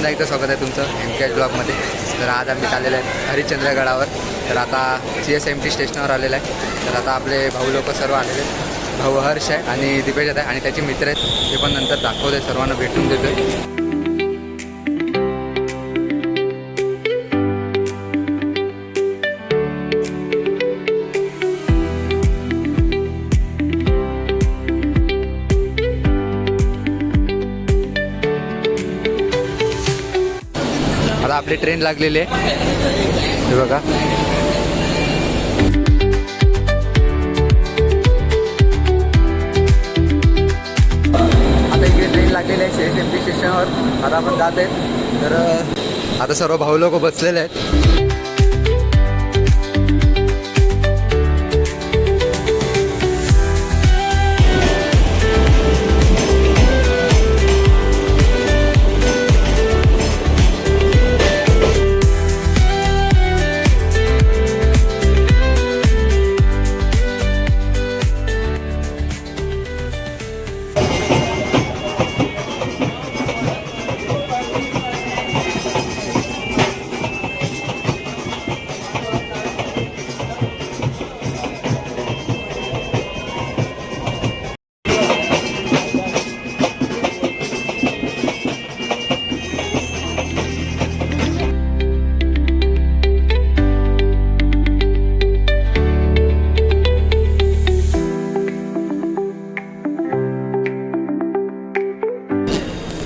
पुन्हा एकदा स्वागत आहे तुमचं MK ब्लॉगमध्ये. तर आज आम्ही चाललेलो आहे हरिश्चंद्रगडावर. तर आता CSMT स्टेशनवर आलेलं आहे. तर आता आपले भाऊ लोक सर्व आलेले आहेत. भाऊ हर्ष आहे आणि दिपेश आहे आणि त्याचे मित्र आहेत. ते पण नंतर दाखवते, सर्वांना भेटून देतो. आता आपली ट्रेन लागलेली आहे, हे बघा. आता इकडे ट्रेन लागलेली आहे CSMT स्टेशनवर. आता आपण जात आहेत. तर आता सर्व भाऊ लोक बसलेले आहेत.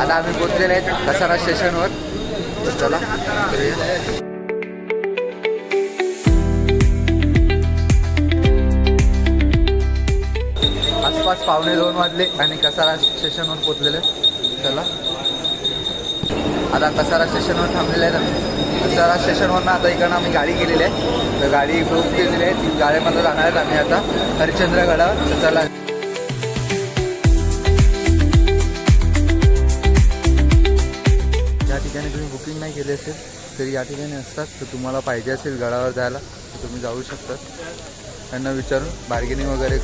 आता आम्ही पोचलेले आहेत कसारा स्टेशनवर. तर चला आसपास 1:45 वाजले आणि कसारा स्टेशनवर पोचलेले. चला आता कसारा स्टेशनवर थांबलेले आहेत आम्ही. कसारा स्टेशनवरनं आता इकडनं आम्ही गाडी केलेली आहे. तर गाडी बुक केलेली आहे. ती गाडीमध्ये जाणार आहेत आम्ही आता हरिश्चंद्रगडावर. तर चला या ठिकाणी तुम्ही बुकिंग नाही केली असेल तरी या ठिकाणी असतात. तर तुम्हाला पाहिजे असेल गडावर जायला तर तुम्ही जाऊ शकता. त्यांना विचारून बार्गेनिंग वगैरे.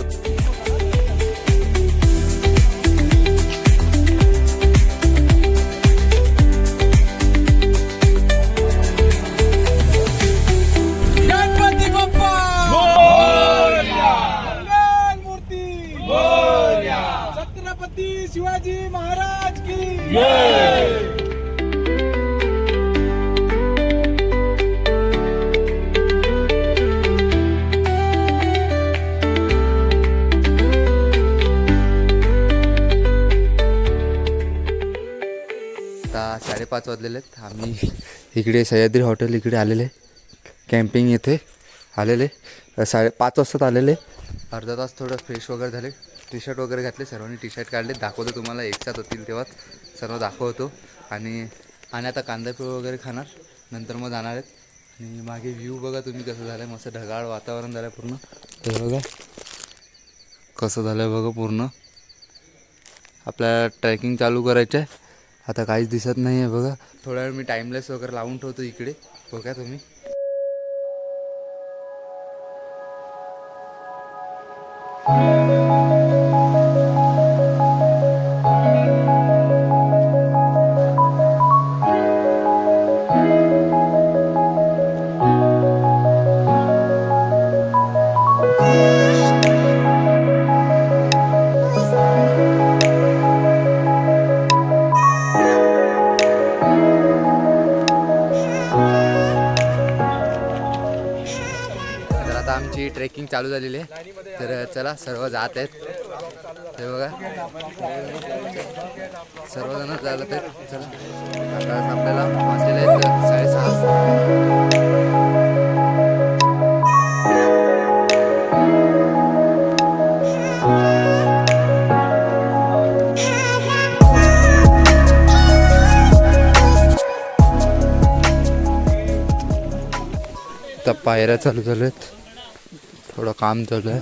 गणपती बाप्पा मोरया, मंगल मूर्ती मोरया, छत्रपती शिवाजी महाराज की जय. आता 5:30 वाजलेले आहेत. आम्ही इकडे सह्याद्री हॉटेल इकडे आलेले, कॅम्पिंग येथे आलेले. 5:30 वाजता आलेले. अर्धा तास थोडं फ्रेश वगैरे झाले. टी-शर्ट वगैरे घातले. सर्वांनी टी-शर्ट काढले. दाखवतो तुम्हाला, एकसाथ होतील तेव्हाच सर्व दाखवतो. आणि आता कांदापोहे वगैरे खाणार, नंतर मग जाणार आहेत. आणि मागे व्ह्यू बघा तुम्ही कसं झालं आहे. मस्त ढगाळ वातावरण झालं आहे पूर्ण. ते बघा कसं झालं आहे बघा पूर्ण. आपल्याला ट्रेकिंग चालू करायचं आहे. आता काहीच दिसत नाही आहे बघा. थोड्या वेळ मी टाईमलेस वगैरे लावून ठेवतो इकडे, बघा तुम्ही. आता आमची ट्रेकिंग चालू झालेली आहे. तर चला सर्व जात आहेत. ते बघा सर्वजण चालत आहेत. चला आता आपल्याला वाजलेले आहेत 6:30. आता पायऱ्या चालू झाल्या आहेत. थोडं काम चालू आहे.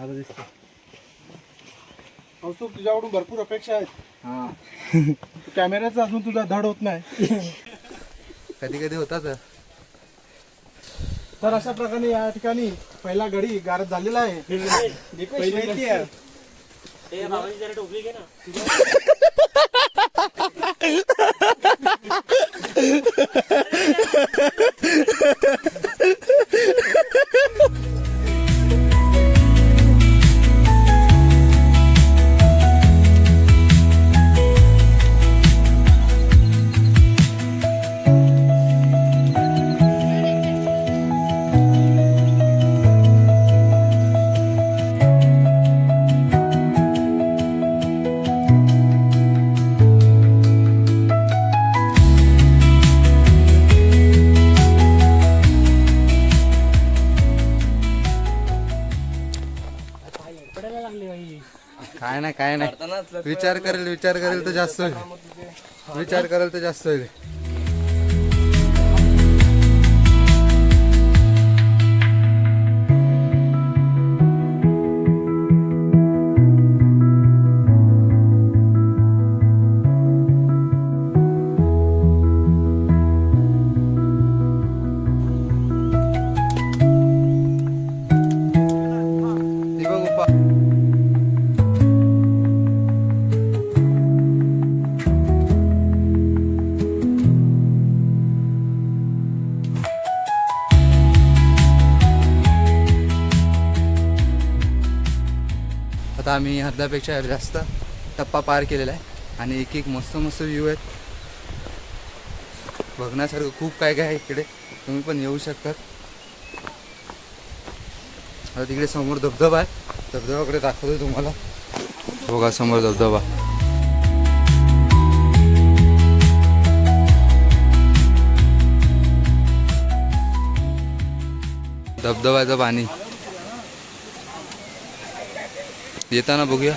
आता दिसतो. कौस्तुभ, तुझ्याकडून भरपूर अपेक्षा आहेत. कॅमेऱ्याचा अजून तुझा धड होत नाही. कधी कधी होतात. तर अशा प्रकारे या ठिकाणी पहिला गडी गारद झालेला आहे. पहिली आहे. काय नाही विचार करेल तर जास्त होईल. विचार करेल तर जास्त होईल. ती बघ उपा. आता आम्ही अर्ध्यापेक्षा जास्त टप्पा पार केलेला आहे आणि एक एक मस्त मस्त व्ह्यू आहेत. बघण्यासारखं खूप काय काय आहे इकडे. तुम्ही पण येऊ शकतात. आता तिकडे समोर धबधबा आहे. धबधबाकडे दाखवतो तुम्हाला. बघा समोर धबधबा. धबधबाचं पाणी. येताना बघूया,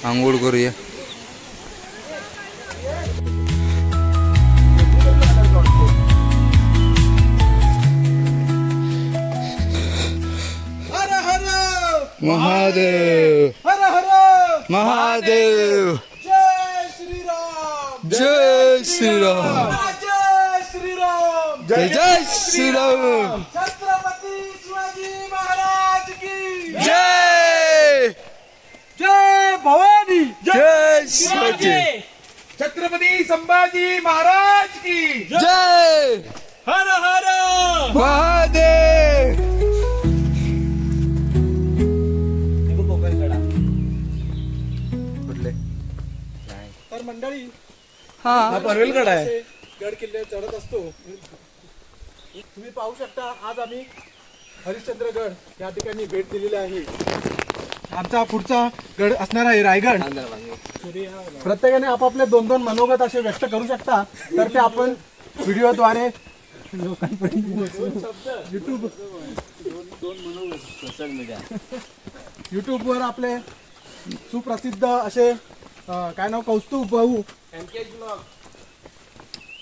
आंघोळ करूया. हर हर महादेव हर हर महादेव. जय श्रीराम. जय श्रीराम. जय श्रीराम. जय जय श्रीराम. छत्रपती शिवाजी महाराज की जय. जय भवानी. जय शिवाजी. छत्रपती संभाजी महाराज की जय. हर हर महादेव. कुठले? तर मंडळी, हा पनवेलगड आहे. गड किल्ले चढत असतो. तुम्ही पाहू शकता, आज आम्ही हरिश्चंद्रगड या ठिकाणी भेट दिलेली आहे. आमचा पुढचा गड असणार आहे रायगड. प्रत्येकाने आपापले 2-2 मनोगत असे व्यक्त करू शकता. तर ते आपण व्हिडिओद्वारे युट्यूबवर आपले सुप्रसिद्ध असे काय नाव, कौस्तुभ भाऊ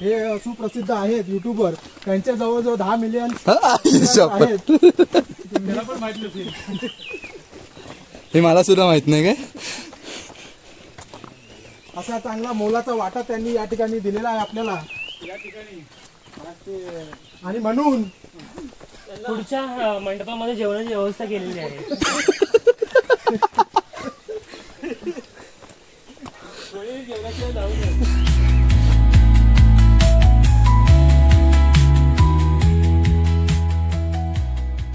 हे सुप्रसिद्ध आहेत युट्यूबवर. त्यांच्या जवळजवळ 10 मिलियन आहेत. त्याला पण माहिती नसेल. हे मला सुद्धा माहित नाही काय. असा चांगला मोलाचा वाटा त्यांनी या ठिकाणी दिलेला आहे आपल्याला या ठिकाणी. आणि म्हणून पुढच्या मंडपामध्ये जेवणाची व्यवस्था केलेली आहे. जेवणाशिवाय जाऊ नये.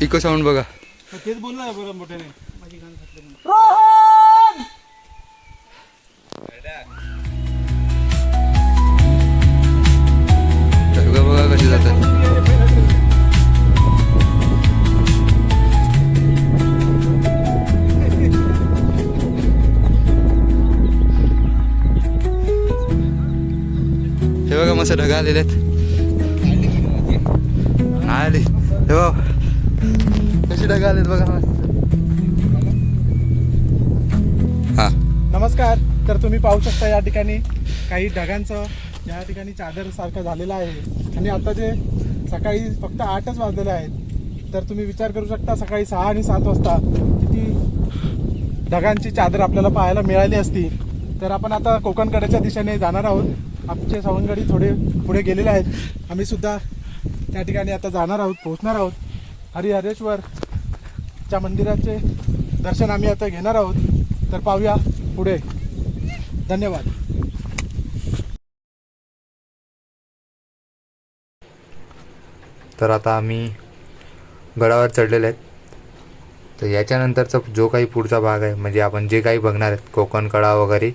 इको साऊंड बघा. तेच बोलला बरं मोठ्याने. बघा कशी जातात. हे बघा मस्त ढगा आलेले आहेत. आली हे बघा कशी ढगा आलेत बघा मस्त. हा नमस्कार. तर तुम्ही पाहू शकता या ठिकाणी काही ढगांचं या ठिकाणी चादर सारखं झालेलं आहे. आणि आता जे सकाळी फक्त 8च वाजलेले आहेत. तर तुम्ही विचार करू शकता सकाळी 6 आणि 7 वाजता किती ढगांची चादर आपल्याला पाहायला मिळाली असती. तर आपण आता कोकणकड्याच्या दिशेने जाणार आहोत. आमचे सवंगडी थोडे पुढे गेलेले आहेत. आम्ही सुद्धा त्या ठिकाणी आता जाणार आहोत, पोहोचणार आहोत. हरिहरेश्वरच्या मंदिराचे दर्शन आम्ही आता घेणार आहोत. तर पाहूया पुढे. धन्यवाद. तर आता आम्ही गडावर चढलेले आहेत. तर याच्यानंतरचा जो काही पुढचा भाग आहे, म्हणजे आपण जे काही बघणार आहेत कोकण कडा वगैरे,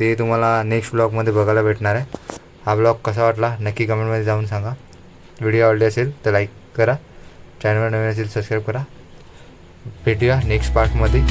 ते तुम्हाला नेक्स्ट ब्लॉगमध्ये बघायला भेटणार आहे. हा ब्लॉग कसा वाटला नक्की कमेंटमध्ये जाऊन सांगा. व्हिडिओ आवडली असेल तर लाईक करा, चॅनलवर नवीन असेल सबस्क्राईब करा. भेटूया नेक्स्ट पार्टमध्ये.